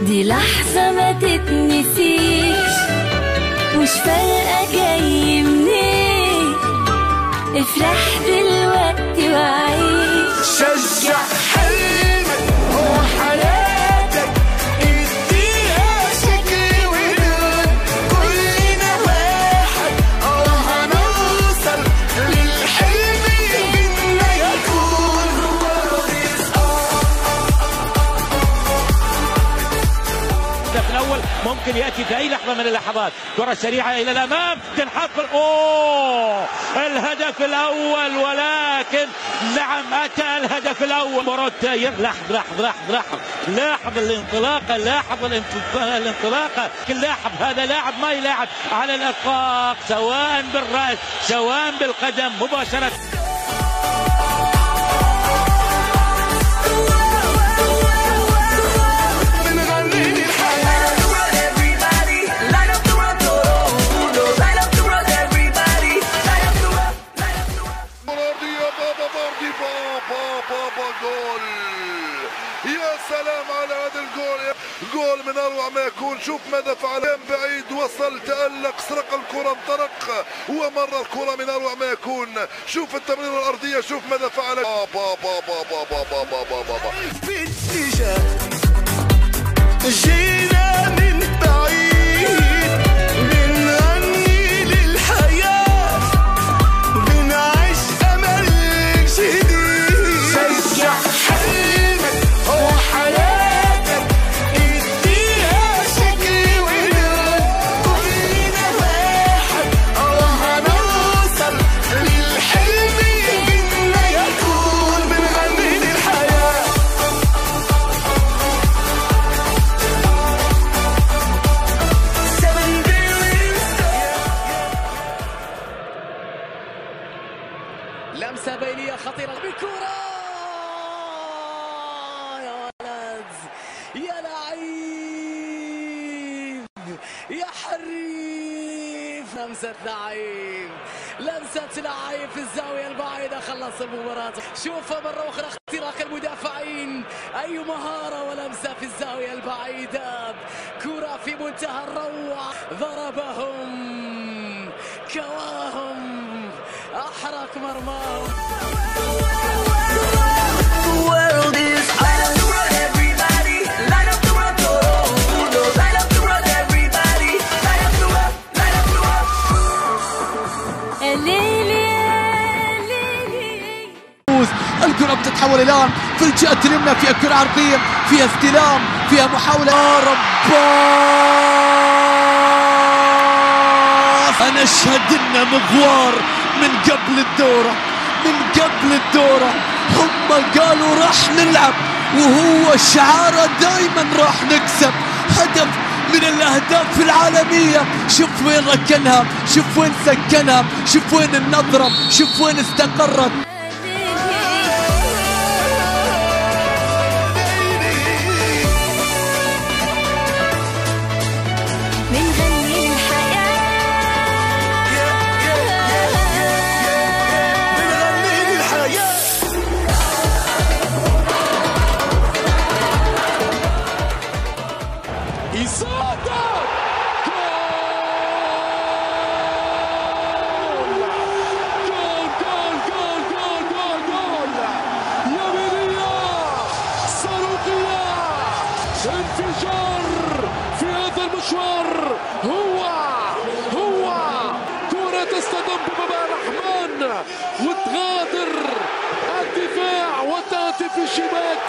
دي لحظة ما تتنسيش، مش فارقة جاي منين، افرح دلوقتي وعيش. شجع حلمك هو حياتك، اديها شكل ولون، كلنا واحد هنوصل للحلم اللي يكون. في الأول ممكن يأتي في أي لحظة من اللحظات، كرة سريعة إلى الأمام تنحط الهدف الأول، ولكن نعم أتى الهدف الأول. موروتا لاحظ الانطلاقة، الانطلاقة، لاحظ هذا لاعب ما يلاعب على الإطلاق، سواء بالرأس سواء بالقدم مباشرة. يا سلام على هذا الجول، جول من اروع ما يكون. شوف ماذا فعل، كان بعيد وصل تألق، سرق الكرة، انطلق ومر الكرة من اروع ما يكون. شوف التمريرة الارضية، شوف ماذا فعل. في اتجاه جينا من بعيد، بنغني للحياة، بنعيش امل جديد. شجع حلمك هو حياتك، اديها شكل ولون، كلنا واحد هنوصل للحلم اللي يكون. بنغني للحياة. لمسة بينية خطيرة بكرة، يا ولد يا لعيب يا حريف. لمسة لعيب في الزاوية البعيدة، خلص المباراة. شوف مرة أخرى اختراق المدافعين، أي مهارة، ولمسة في الزاوية البعيدة، كرة في منتهى الروعة، ضربهم كواهم، أحرق مرماهم. الكرة بتتحول الآن في الجهة اليمنى، فيها كرة عرضية، فيها استلام، فيها محاولة. يا رباط، أنا أشهد إنه مغوار من قبل الدورة، هم قالوا راح نلعب، وهو شعاره دايما راح نكسب. هدف من الأهداف العالمية، شوف وين ركنها، شوف وين سكنها، شوف وين النظرة، شوف وين استقرت. انفجار في هذا المشوار، هو كرة تصطدم بباب الرحمن وتغادر الدفاع وتأتي في الشباك.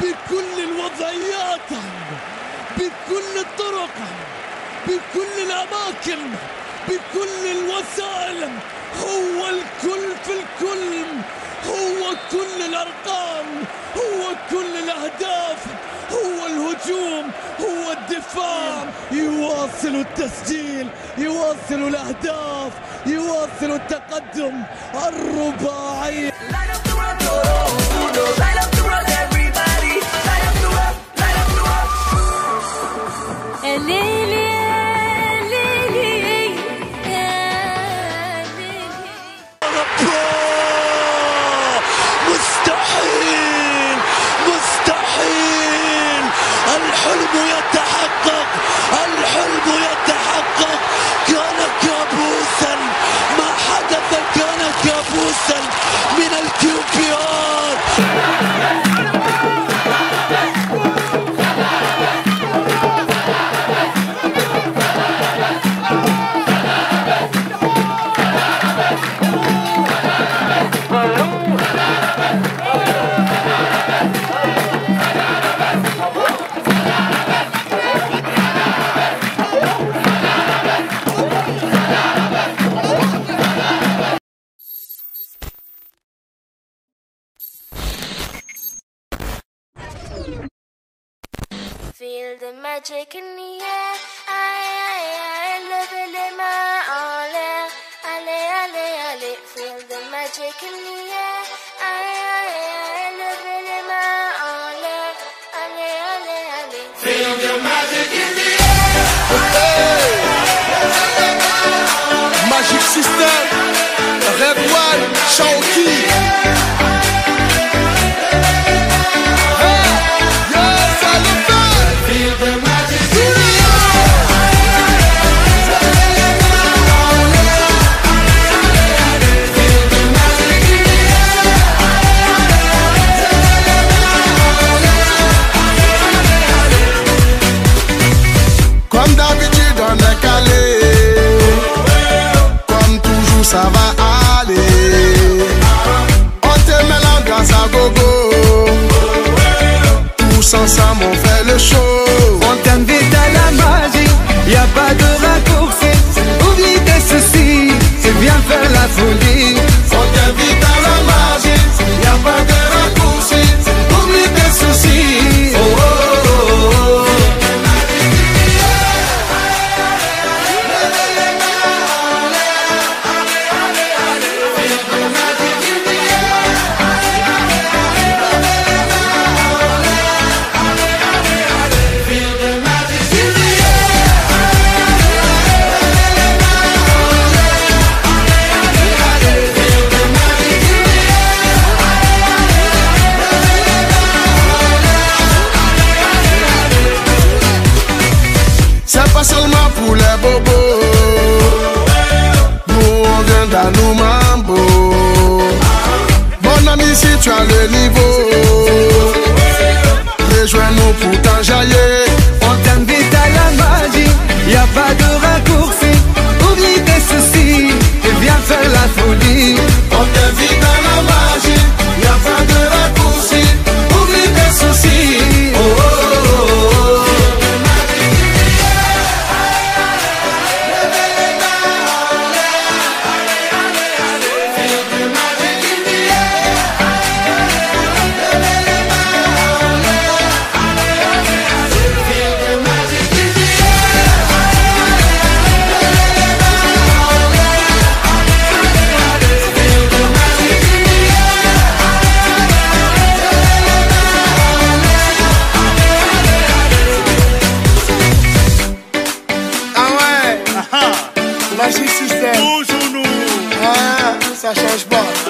بكل الوضعيات، بكل الطرق، بكل الأماكن، بكل الوسائل، هو الكل في الكل، هو كل الأرقام، هو كل الأهداف، هو الهجوم، هو الدفاع. الفام يواصل التسجيل، يواصل الأهداف، يواصل التقدم الرباعي. مستحيل مستحيل، الحلم يتحقق، الحلم يتحقق. كان كابوسا، ما حدث كان كابوسا من الكيوبيار. Feel the magic in the air, aïe, levez les mains en l'air, allez, allez, allez. Feel the magic in the air, aïe, levez les mains en l'air, allez, allez, allez. Feel the magic in the air. Magic System, Red One, Shaoki. Comme d'habitude on est calé, comme toujours ça va aller. On te met l'ambiance à gogo, tous ensemble on fait le show. On t'invite à la magie, y a pas de raccourci. Oublie tes soucis, c'est bien faire la folie. On t'invite à la magie, y a pas de raccourci. Oublie tes soucis. Oh, oh, oh, oh. C'est pas seulement pour les bobos, nous on vient d'Anou Mambo. Mon ami, si tu as le niveau, rejoins-nous pour t'enjailler. On t'invite à la magie, y a pas de raccourci. Oublie tes soucis, et viens faire la folie. On t'invite à la magie, y a pas de raccourci. Oublie tes soucis. Oh, oh, oh, oh. Magic System. Toujours nous. Ah, ça change pas.